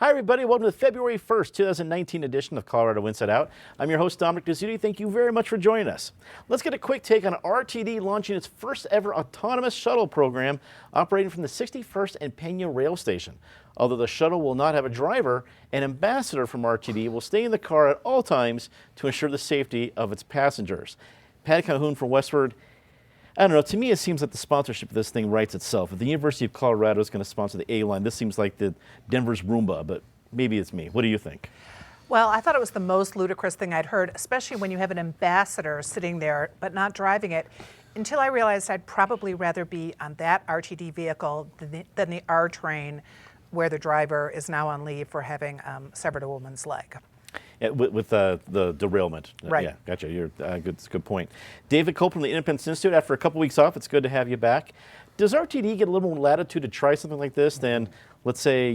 Hi, everybody. Welcome to the February 1st, 2019 edition of Colorado Inside Out. I'm your host, Dominic Dezzutti. Thank you very much for joining us. Let's get a quick take on RTD launching its first ever autonomous shuttle program operating from the 61st and Pena rail station. Although the shuttle will not have a driver, an ambassador from RTD will stay in the car at all times to ensure the safety of its passengers. Patty Calhoun from Westward. I don't know, to me it seems like the sponsorship of this thing writes itself. If the University of Colorado is going to sponsor the A-Line, this seems like the Denver's Roomba, but maybe it's me. What do you think? Well, I thought it was the most ludicrous thing I'd heard, especially when you have an ambassador sitting there but not driving it, until I realized I'd probably rather be on that RTD vehicle than the R train, where the driver is now on leave for having severed a woman's leg. Yeah, with the derailment. Right. Yeah, gotcha. You're good point. David Copeland, the Independence Institute, after a couple weeks off, it's good to have you back. Does RTD get a little more latitude to try something like this than, let's say,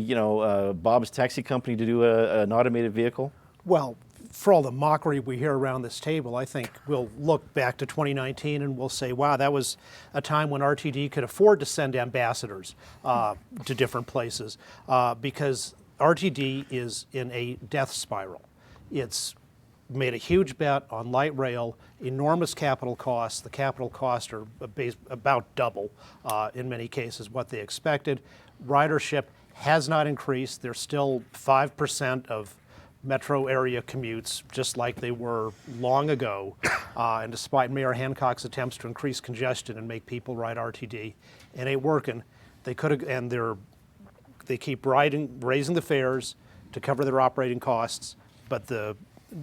Bob's Taxi Company to do an automated vehicle? Well, for all the mockery we hear around this table, I think we'll look back to 2019 and we'll say, wow, that was a time when RTD could afford to send ambassadors to different places because RTD is in a death spiral. It's made a huge bet on light rail, enormous capital costs. The capital costs are about double, in many cases, what they expected. Ridership has not increased. There's still 5% of metro area commutes, just like they were long ago. And despite Mayor Hancock's attempts to increase congestion and make people ride RTD, it ain't working. They could have, and they keep raising the fares to cover their operating costs, but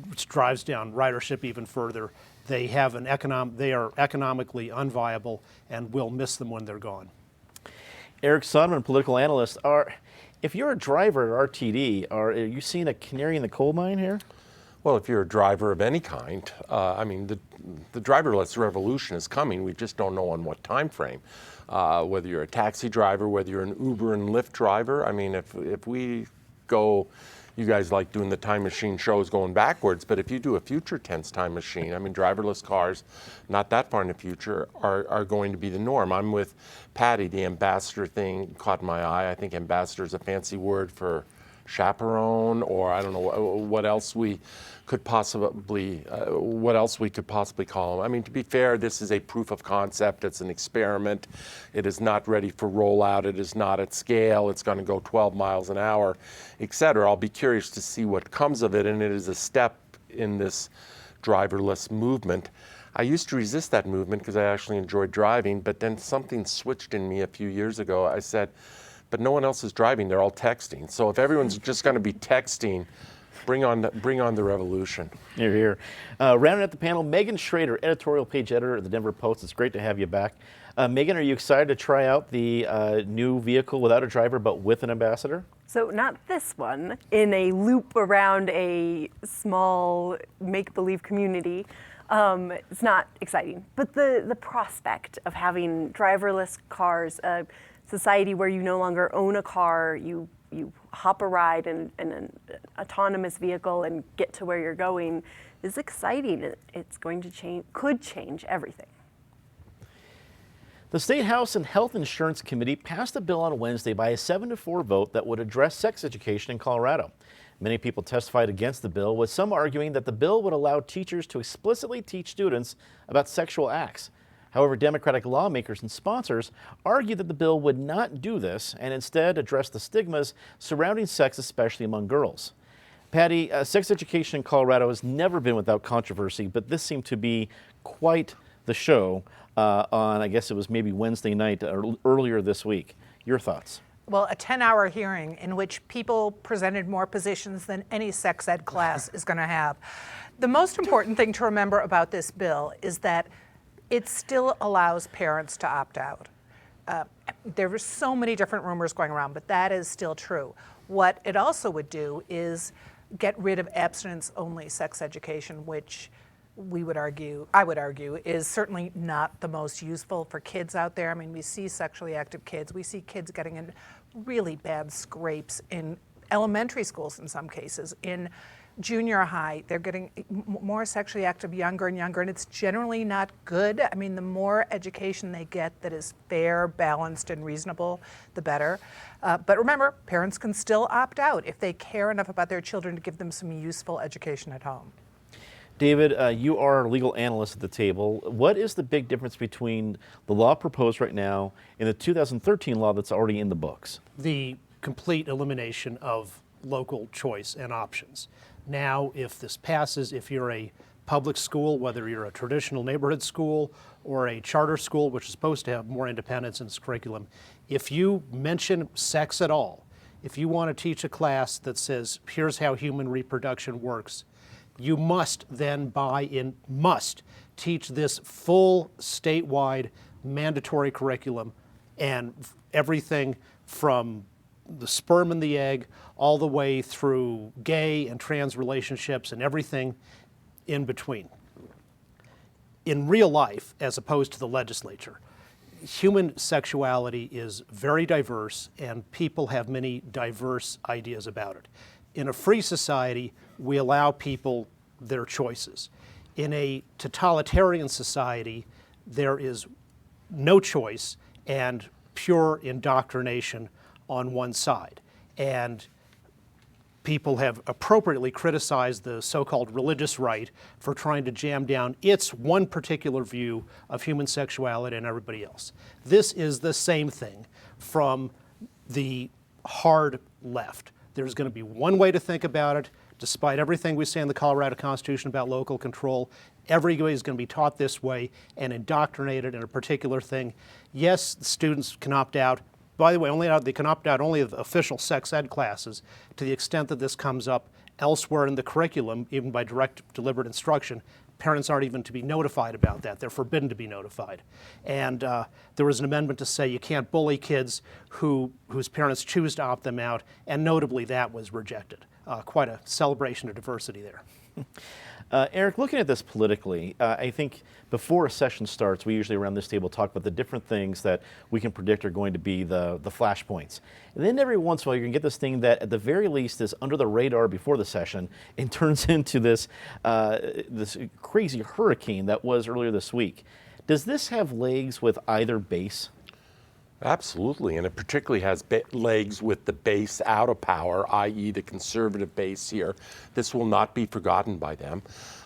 which drives down ridership even further. They are economically unviable, and we'll miss them when they're gone. Eric Sonderman, political analyst. If you're a driver at RTD, are you seeing a canary in the coal mine here? Well, if you're a driver of any kind, the driverless revolution is coming. We just don't know on what time frame. Whether you're a taxi driver, whether you're an Uber and Lyft driver. I mean, if we go, you guys like doing the time machine shows going backwards, but if you do a future tense time machine, driverless cars, not that far in the future, are going to be the norm. I'm with Patty. The ambassador thing caught my eye. I think ambassador is a fancy word for chaperone, or I don't know what else we could possibly call them. To be fair, this is a proof of concept. It's an experiment. It is not ready for rollout. It is not at scale. It's going to go 12 miles an hour, et cetera. I'll be curious to see what comes of it, and it is a step in this driverless movement. I used to resist that movement because I actually enjoyed driving, but then something switched in me a few years ago. I said, but no one else is driving, they're all texting. So if everyone's just going to be texting, bring on the revolution. You're here. Rounding out the panel, Megan Schrader, editorial page editor at the Denver Post. It's great to have you back. Megan, are you excited to try out the new vehicle without a driver but with an ambassador? So not this one, in a loop around a small make-believe community. It's not exciting, but the prospect of having driverless cars, a society where you no longer own a car, you hop a ride in an autonomous vehicle and get to where you're going is exciting. It's going to could change everything. The State House and Health Insurance Committee passed a bill on Wednesday by a 7-4 vote that would address sex education in Colorado. Many people testified against the bill, with some arguing that the bill would allow teachers to explicitly teach students about sexual acts. However, Democratic lawmakers and sponsors argue that the bill would not do this and instead address the stigmas surrounding sex, especially among girls. Patty, sex education in Colorado has never been without controversy, but this seemed to be quite the show on, I guess it was maybe Wednesday night or earlier this week. Your thoughts? Well, a 10-hour hearing in which people presented more positions than any sex ed class is going to have. The most important thing to remember about this bill is that it still allows parents to opt out. There were so many different rumors going around, but that is still true. What it also would do is get rid of abstinence-only sex education, which I would argue, is certainly not the most useful for kids out there. We see sexually active kids. We see kids getting in really bad scrapes in elementary schools in some cases, in junior high, they're getting more sexually active younger and younger, and it's generally not good. I mean, the more education they get that is fair, balanced, and reasonable, the better. But remember, parents can still opt out if they care enough about their children to give them some useful education at home. David, you are a legal analyst at the table. What is the big difference between the law proposed right now and the 2013 law that's already in the books? The complete elimination of local choice and options. Now, if this passes, if you're a public school, whether you're a traditional neighborhood school or a charter school, which is supposed to have more independence in its curriculum, if you mention sex at all, if you want to teach a class that says, here's how human reproduction works, you must then must teach this full statewide mandatory curriculum, and everything from the sperm and the egg all the way through gay and trans relationships and everything in between. In real life, as opposed to the legislature, human sexuality is very diverse and people have many diverse ideas about it. In a free society, we allow people their choices. In a totalitarian society, there is no choice and pure indoctrination on one side. And people have appropriately criticized the so-called religious right for trying to jam down its one particular view of human sexuality and everybody else. This is the same thing from the hard left. There's going to be one way to think about it. Despite everything we say in the Colorado Constitution about local control, everybody is going to be taught this way and indoctrinated in a particular thing. Yes, the students can opt out. By the way, they can opt out only of official sex ed classes. To the extent that this comes up elsewhere in the curriculum, even by direct deliberate instruction, parents aren't even to be notified about that. They're forbidden to be notified. And there was an amendment to say you can't bully kids whose parents choose to opt them out, and notably that was rejected. Quite a celebration of diversity there. Eric, looking at this politically, I think before a session starts, we usually around this table talk about the different things that we can predict are going to be the flashpoints. And then every once in a while, you can get this thing that at the very least is under the radar before the session and turns into this crazy hurricane that was earlier this week. Does this have legs with either base? Absolutely, and it particularly has legs with the base out of power, i.e. the conservative base here. This will not be forgotten by them.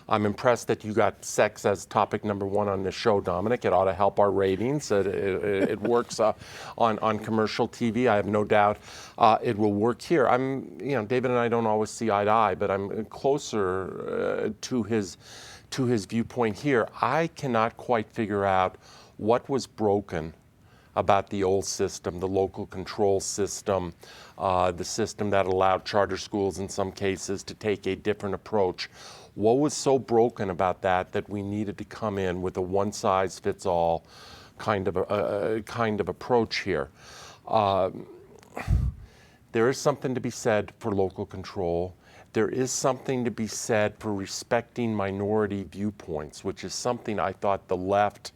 I'm impressed that you got sex as topic number one on this show, Dominic. It ought to help our ratings. It works on commercial TV. I have no doubt it will work here. David and I don't always see eye to eye, but I'm closer to his viewpoint here. I cannot quite figure out what was broken about the old system, the local control system, the system that allowed charter schools in some cases to take a different approach. What was so broken about that we needed to come in with a one-size-fits-all kind of approach here? There is something to be said for local control. There is something to be said for respecting minority viewpoints, which is something I thought the left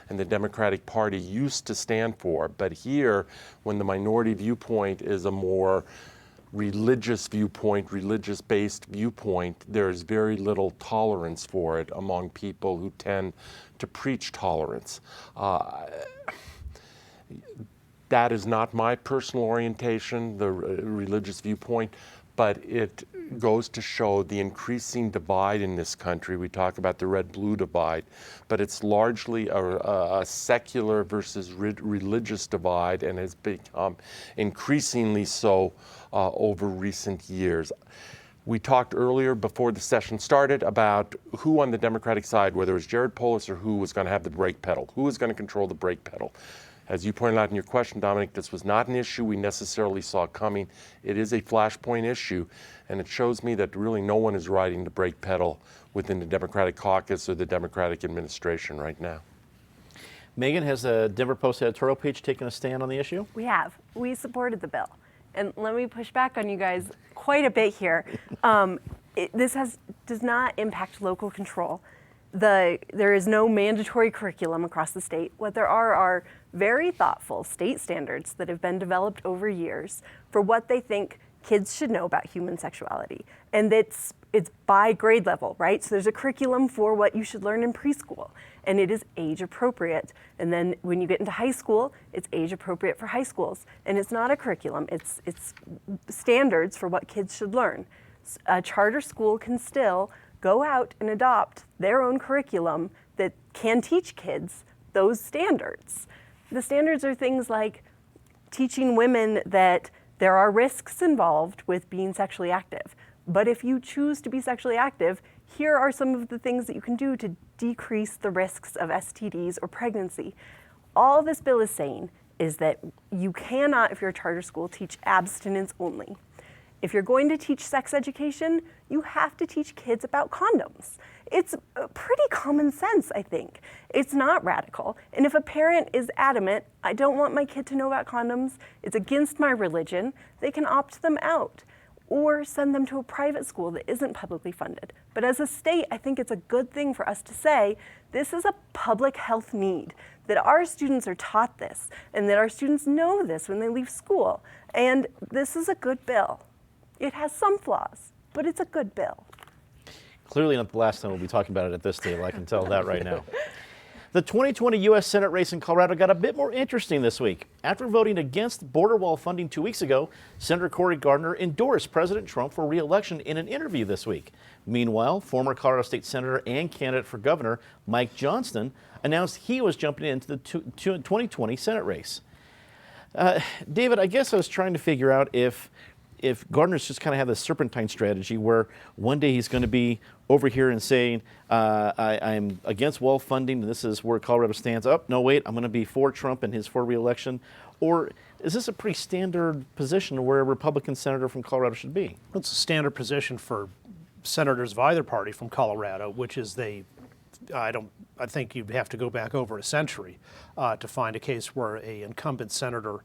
and the Democratic Party used to stand for. But here, when the minority viewpoint is a more religious viewpoint, religious-based viewpoint, there's very little tolerance for it among people who tend to preach tolerance. That is not my personal orientation, the religious viewpoint, but it goes to show the increasing divide in this country. We talk about the red-blue divide, but it's largely a secular versus religious divide, and has become increasingly so over recent years. We talked earlier before the session started about who on the Democratic side, whether it was Jared Polis or who was going to have the brake pedal, who was going to control the brake pedal. As you pointed out in your question, Dominic, this was not an issue we necessarily saw coming. It is a flashpoint issue, and it shows me that really no one is riding the brake pedal within the Democratic caucus or the Democratic administration right now. Megan, has the Denver Post editorial page taken a stand on the issue? We have. We supported the bill. And let me push back on you guys quite a bit here. This does not impact local control. There is no mandatory curriculum across the state. What there are very thoughtful state standards that have been developed over years for what they think kids should know about human sexuality. And it's it's by grade level, right? So there's a curriculum for what you should learn in preschool, and it is age appropriate. And then when you get into high school, it's age appropriate for high schools. And it's not a curriculum, it's standards for what kids should learn. A charter school can still go out and adopt their own curriculum that can teach kids those standards. The standards are things like teaching women that there are risks involved with being sexually active. But if you choose to be sexually active, here are some of the things that you can do to decrease the risks of STDs or pregnancy. All this bill is saying is that you cannot, if you're a charter school, teach abstinence only. If you're going to teach sex education, you have to teach kids about condoms. It's pretty common sense, I think. It's not radical. And if a parent is adamant, I don't want my kid to know about condoms, it's against my religion, they can opt them out or send them to a private school that isn't publicly funded. But as a state, I think it's a good thing for us to say, this is a public health need, that our students are taught this, and that our students know this when they leave school. And this is a good bill. It has some flaws, but it's a good bill. Clearly not the last time we'll be talking about it at this table, I can tell that right now. The 2020 U.S. Senate race in Colorado got a bit more interesting this week. After voting against border wall funding 2 weeks ago, Senator Cory Gardner endorsed President Trump for re-election in an interview this week. Meanwhile, former Colorado State Senator and candidate for governor Mike Johnston announced he was jumping into the 2020 Senate race. David, I guess I was trying to figure out if Gardner's just kind of have this serpentine strategy where one day he's going to be over here and saying, I'm against wall funding, and this is where Colorado stands. Oh, no, wait, I'm going to be for Trump and his for re-election. Or is this a pretty standard position where a Republican senator from Colorado should be? It's a standard position for senators of either party from Colorado, which is I think you'd have to go back over a century to find a case where an incumbent senator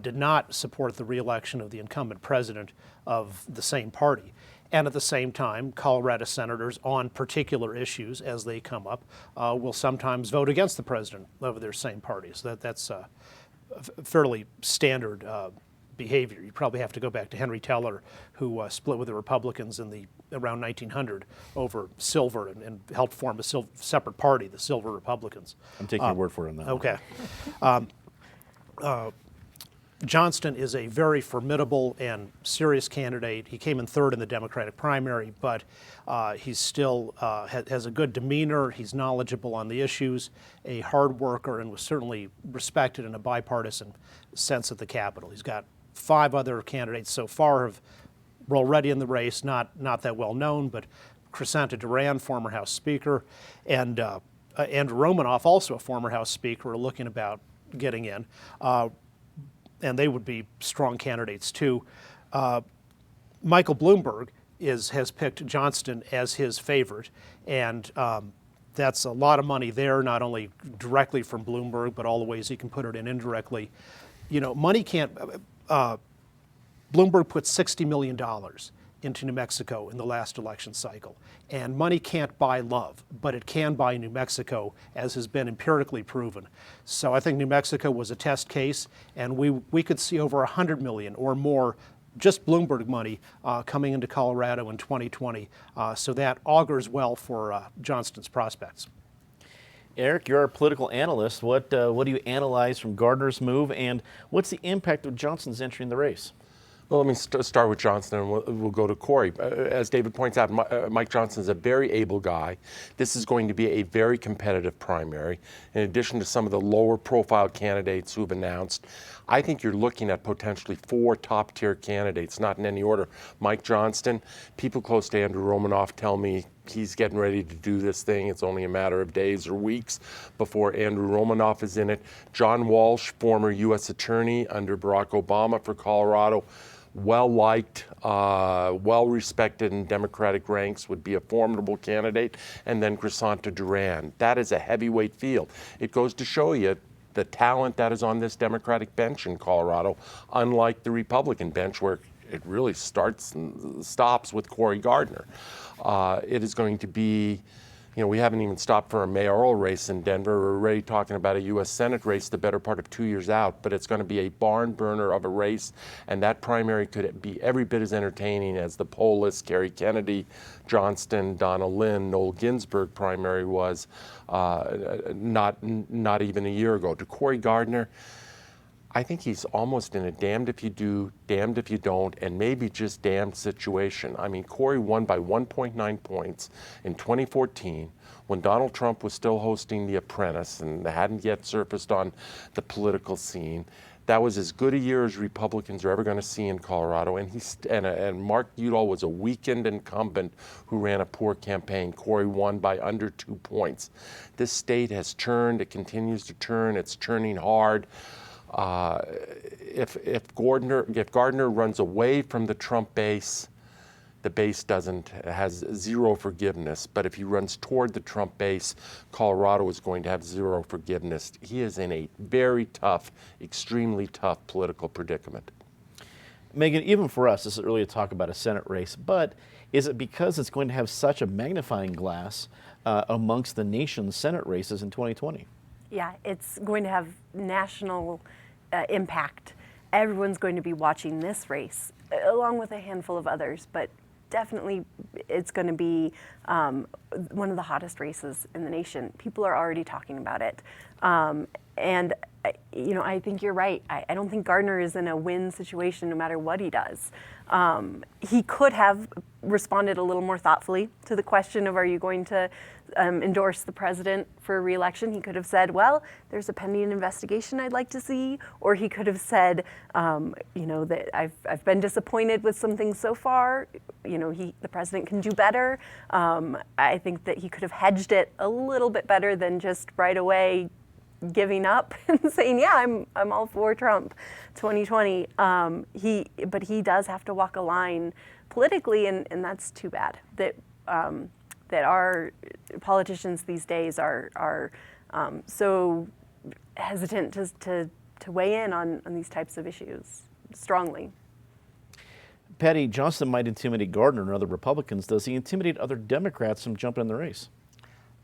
did not support the re-election of the incumbent president of the same party. And at the same time, Colorado senators on particular issues as they come up will sometimes vote against the president of their same party. So that's fairly standard behavior. You probably have to go back to Henry Teller, who split with the Republicans in around 1900 over silver and helped form a separate party, the Silver Republicans. I'm taking your word for it on that. Okay. Johnston is a very formidable and serious candidate. He came in third in the Democratic primary, but he still has a good demeanor. He's knowledgeable on the issues, a hard worker, and was certainly respected in a bipartisan sense at the Capitol. He's got 5 other candidates so far were already in the race, not that well known, but Crescenta Duran, former House Speaker, and Andrew Romanoff, also a former House Speaker, are looking about getting in. And they would be strong candidates too. Michael Bloomberg has picked Johnston as his favorite, and that's a lot of money there, not only directly from Bloomberg, but all the ways he can put it in indirectly. You know, money can't. Bloomberg put $60 million into New Mexico in the last election cycle. And money can't buy love, but it can buy New Mexico, as has been empirically proven. So I think New Mexico was a test case, and we could see over $100 million or more just Bloomberg money coming into Colorado in 2020. So that augurs well for Johnston's prospects. Eric, you're our political analyst. What do you analyze from Gardner's move, and what's the impact of Johnston's entry in the race? Well, let me start with Johnston, and we'll go to Cory. As David points out, Mike Johnston is a very able guy. This is going to be a very competitive primary. In addition to some of the lower profile candidates who've announced, I think you're looking at potentially 4 top-tier candidates, not in any order. Mike Johnston, people close to Andrew Romanoff tell me he's getting ready to do this thing. It's only a matter of days or weeks before Andrew Romanoff is in it. John Walsh, former U.S. attorney under Barack Obama for Colorado, well-liked, well-respected in Democratic ranks, would be a formidable candidate. And then Crescenta Duran. That is a heavyweight field. It goes to show you the talent that is on this Democratic bench in Colorado, unlike the Republican bench where it really starts and stops with Cory Gardner. It is going to be, we haven't even stopped for a mayoral race in Denver. We're already talking about a U.S. Senate race the better part of 2 years out, but it's going to be a barn burner of a race, and that primary could be every bit as entertaining as the Polis, Kerry Kennedy, Johnston, Donna Lynn, Noel Ginsburg primary was not even a year ago. To Cory Gardner, I think he's almost in a damned if you do, damned if you don't, and maybe just damned situation. I mean, Cory won by 1.9 points in 2014 when Donald Trump was still hosting The Apprentice and hadn't yet surfaced on the political scene. That was as good a year as Republicans are ever going to see in Colorado. And Mark Udall was a weakened incumbent who ran a poor campaign. Cory won by under 2 points. This state has turned. It continues to turn. It's turning hard. If Gardner runs away from the Trump base, the base has zero forgiveness. But if he runs toward the Trump base, Colorado is going to have zero forgiveness. He is in a very tough, extremely tough political predicament. Megan, even for us, this is early to talk about a Senate race, but is it because it's going to have such a magnifying glass amongst the nation's Senate races in 2020? Yeah, it's going to have national impact. Everyone's going to be watching this race, along with a handful of others, but definitely it's going to be one of the hottest races in the nation. People are already talking about it. And I think you're right. I don't think Gardner is in a win situation no matter what he does. He could have responded a little more thoughtfully to the question of, are you going to endorse the president for re-election? He could have said, well, there's a pending investigation I'd like to see. Or he could have said, that I've been disappointed with some things so far. The president can do better. I think that he could have hedged it a little bit better than just right away giving up and saying, yeah, I'm all for Trump 2020. But he does have to walk a line politically, and that's too bad that our politicians these days are so hesitant to weigh in on these types of issues strongly. Patty, Johnson might intimidate Gardner and other Republicans. Does he intimidate other Democrats from jumping in the race?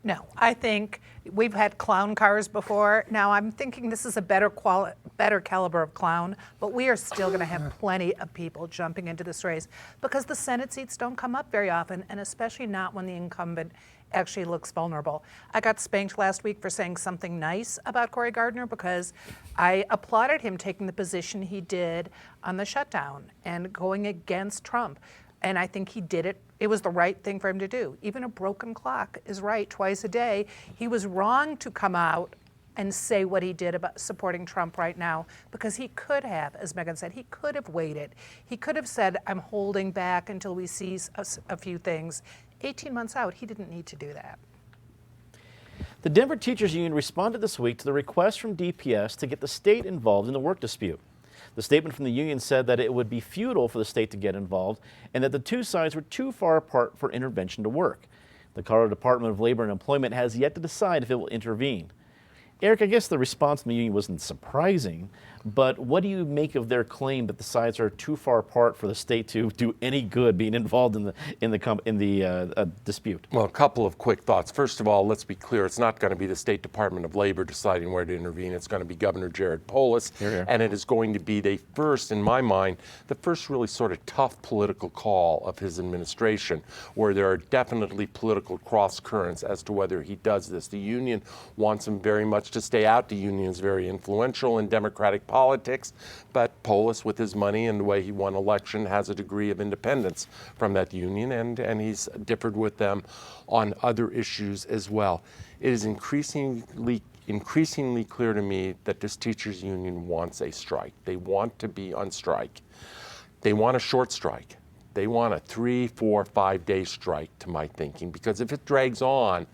No, I think we've had clown cars before. Now I'm thinking this is a better caliber of clown, but we are still going to have plenty of people jumping into this race because the Senate seats don't come up very often, and especially not when the incumbent actually looks vulnerable. I got spanked last week for saying something nice about Cory Gardner because I applauded him taking the position he did on the shutdown and going against Trump. And I think he did it. It was the right thing for him to do. Even a broken clock is right twice a day. He was wrong to come out and say what he did about supporting Trump right now because he could have, as Megan said, he could have waited. He could have said, I'm holding back until we see a few things. 18 months out, he didn't need to do that. The Denver Teachers Union responded this week to the request from DPS to get the state involved in the work dispute. The statement from the union said that it would be futile for the state to get involved and that the two sides were too far apart for intervention to work. The Colorado Department of Labor and Employment has yet to decide if it will intervene. Eric, I guess the response from the union wasn't surprising, but what do you make of their claim that the sides are too far apart for the state to do any good being involved in the dispute? Well, a couple of quick thoughts. First of all, let's be clear, it's not going to be the State Department of Labor deciding where to intervene. It's going to be Governor Jared Polis, and it is going to be in my mind, the first really sort of tough political call of his administration, where there are definitely political cross currents as to whether he does this. The union wants him very much to stay out. The union is very influential in Democratic politics, but Polis, with his money and the way he won election, has a degree of independence from that union, and he's differed with them on other issues as well. It is increasingly clear to me that this teachers union wants a strike. They want to be on strike. They want a short strike. They want a 3, 4, 5-day strike, to my thinking, because if it drags on,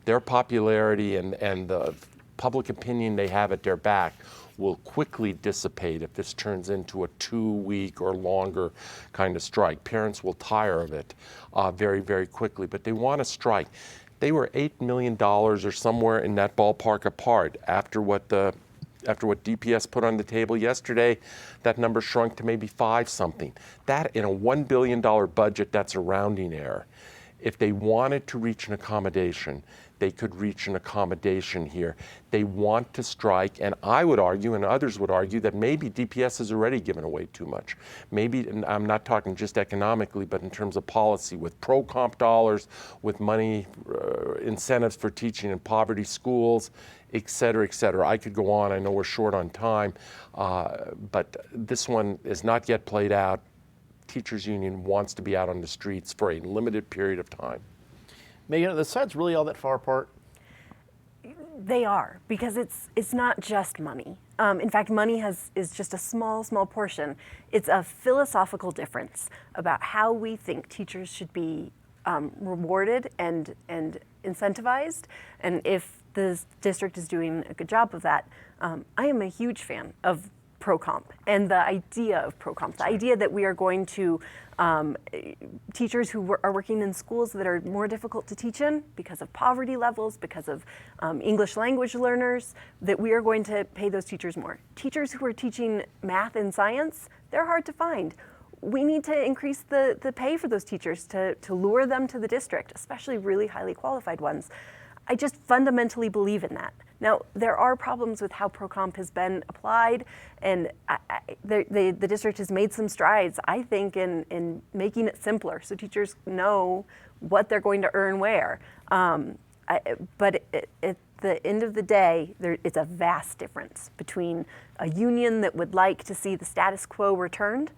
their popularity and the public opinion they have at their back will quickly dissipate if this turns into a 2-week or longer kind of strike. Parents will tire of it very, very quickly, but they want a strike. They were $8 million or somewhere in that ballpark apart. After what DPS put on the table yesterday, that number shrunk to maybe 5 something. That in a $1 billion budget, that's a rounding error. If they wanted to reach an accommodation, they could reach an accommodation here. They want to strike, and I would argue, and others would argue, that maybe DPS has already given away too much. Maybe, and I'm not talking just economically, but in terms of policy, with pro-comp dollars, with money, incentives for teaching in poverty schools, et cetera, et cetera. I could go on. I know we're short on time, but this one is not yet played out. Teachers Union wants to be out on the streets for a limited period of time. Megan, are the sides really all that far apart? They are, because it's not just money. In fact, money is just a small portion. It's a philosophical difference about how we think teachers should be rewarded and incentivized. And if the district is doing a good job of that, I am a huge fan of pro-comp and the idea of pro-comp, the idea that we are going to, teachers who are working in schools that are more difficult to teach in because of poverty levels, because of English language learners, that we are going to pay those teachers more. Teachers who are teaching math and science, they're hard to find. We need to increase the pay for those teachers to lure them to the district, especially really highly qualified ones. I just fundamentally believe in that. Now, there are problems with how pro-comp has been applied, and the district has made some strides, I think, in making it simpler so teachers know what they're going to earn where. But at the end of the day, it's a vast difference between a union that would like to see the status quo returned,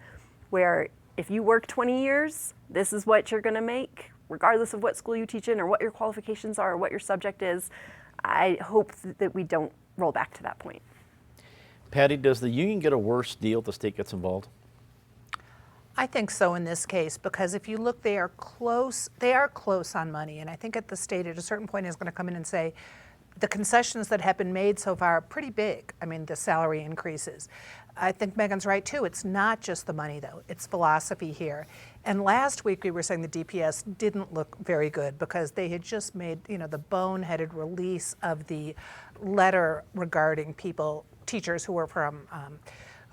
where if you work 20 years, this is what you're going to make, regardless of what school you teach in or what your qualifications are or what your subject is. I hope that we don't roll back to that point. Patty, does the union get a worse deal if the state gets involved? I think so in this case, because if you look, they are close on money. And I think at the state at a certain point is going to come in and say, the concessions that have been made so far are pretty big. I mean, the salary increases. I think Megan's right too. It's not just the money though, it's philosophy here. And last week we were saying the DPS didn't look very good because they had just made, the boneheaded release of the letter regarding teachers who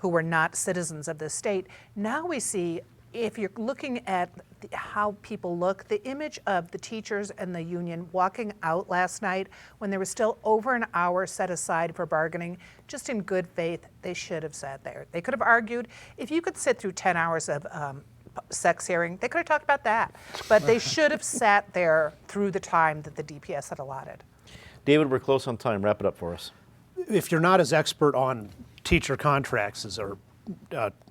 were not citizens of the state. Now we see, if you're looking at how people look, the image of the teachers and the union walking out last night when there was still over an hour set aside for bargaining, just in good faith, they should have sat there. They could have argued. If you could sit through 10 hours of sex hearing, they could have talked about that. But they should have sat there through the time that the DPS had allotted. David, we're close on time. Wrap it up for us. If you're not as expert on teacher contracts as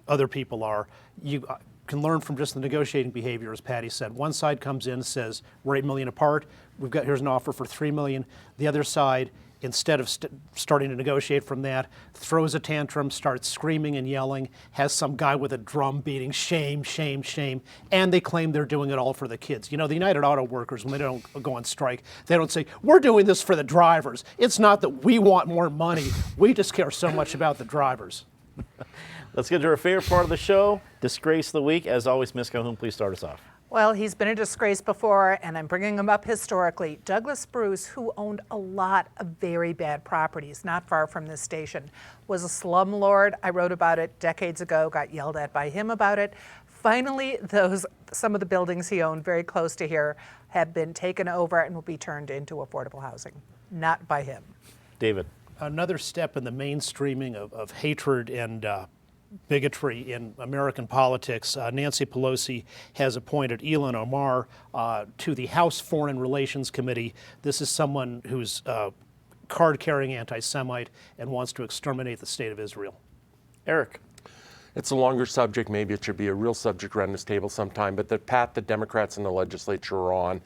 other people are, you can learn from just the negotiating behavior, as Patty said. One side comes in and says, we're $8 million apart, here's an offer for $3 million. The other side, instead of starting to negotiate from that, throws a tantrum, starts screaming and yelling, has some guy with a drum beating, shame, shame, shame, and they claim they're doing it all for the kids. The United Auto Workers, when they don't go on strike, they don't say, we're doing this for the drivers. It's not that we want more money, we just care so much about the drivers. Let's get to our favorite part of the show, Disgrace of the Week. As always, Ms. Calhoun, please start us off. Well, he's been a disgrace before, and I'm bringing him up historically. Douglas Bruce, who owned a lot of very bad properties not far from this station, was a slumlord. I wrote about it decades ago, got yelled at by him about it. Finally, some of the buildings he owned very close to here have been taken over and will be turned into affordable housing, not by him. David. Another step in the mainstreaming of hatred and bigotry in American politics. Nancy Pelosi has appointed Ilhan Omar to the House Foreign Relations Committee. This is someone who's a card-carrying anti-Semite and wants to exterminate the state of Israel. Eric. It's a longer subject. Maybe it should be a real subject around this table sometime, but the path the Democrats in the legislature are on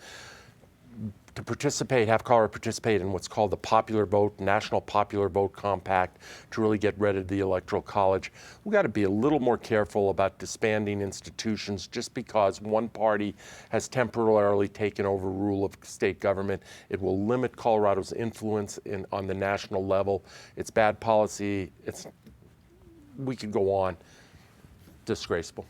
to participate, have Colorado participate in what's called the Popular Vote, National Popular Vote Compact, to really get rid of the Electoral College. We've got to be a little more careful about disbanding institutions just because one party has temporarily taken over rule of state government. It will limit Colorado's influence on the national level. It's bad policy. We could go on. Disgraceful.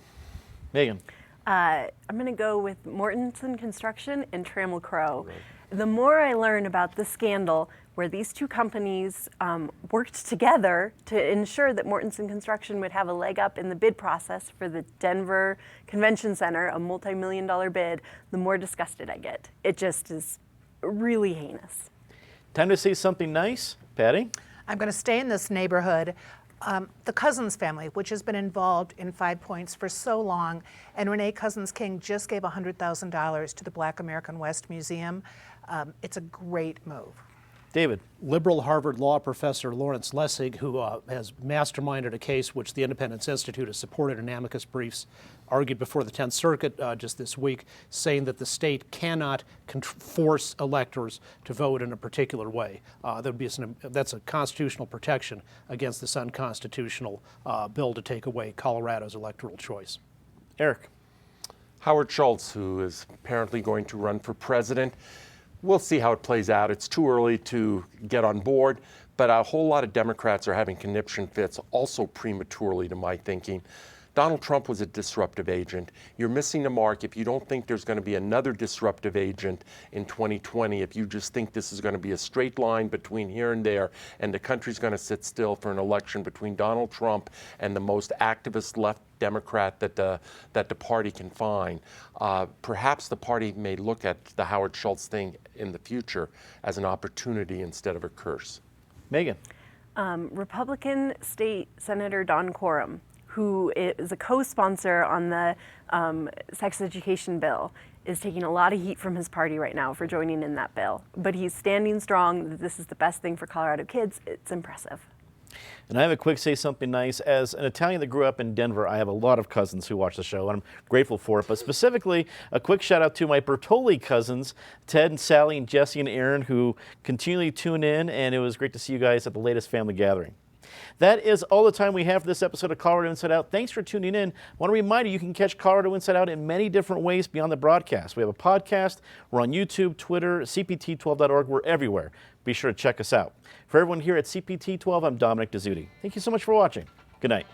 Megan. I'm going to go with Mortensen Construction and Trammell Crow. Right. The more I learn about the scandal where these two companies worked together to ensure that Mortensen Construction would have a leg up in the bid process for the Denver Convention Center, a multi-million-dollar bid, the more disgusted I get. It just is really heinous. Time to say something nice. Patty? I'm going to stay in this neighborhood. The Cousins family, which has been involved in 5 Points for so long, and Renee Cousins King just gave $100,000 to the Black American West Museum. It's a great move. David? Liberal Harvard law professor Lawrence Lessig, who has masterminded a case which the Independence Institute has supported in amicus briefs, argued before the 10th Circuit just this week, saying that the state cannot force electors to vote in a particular way. That's a constitutional protection against this unconstitutional bill to take away Colorado's electoral choice. Eric? Howard Schultz, who is apparently going to run for president. We'll see how it plays out. It's too early to get on board, but a whole lot of Democrats are having conniption fits, also prematurely to my thinking. Donald Trump was a disruptive agent. You're missing the mark if you don't think there's going to be another disruptive agent in 2020, if you just think this is going to be a straight line between here and there, and the country's going to sit still for an election between Donald Trump and the most activist left Democrat that the party can find. Perhaps the party may look at the Howard Schultz thing in the future as an opportunity instead of a curse. Megan? Republican State Senator Don Quorum, who is a co-sponsor on the sex education bill, is taking a lot of heat from his party right now for joining in that bill. But he's standing strong that this is the best thing for Colorado kids. It's impressive. And I have a quick say something nice. As an Italian that grew up in Denver, I have a lot of cousins who watch the show, and I'm grateful for it. But specifically, a quick shout out to my Bertoli cousins, Ted and Sally and Jesse and Aaron, who continually tune in, and it was great to see you guys at the latest family gathering. That is all the time we have for this episode of Colorado Inside Out. Thanks for tuning in. I want to remind you can catch Colorado Inside Out in many different ways beyond the broadcast. We have a podcast. We're on YouTube, Twitter, cpt12.org. We're everywhere. Be sure to check us out. For everyone here at CPT12, I'm Dominic Dezzutti. Thank you so much for watching. Good night.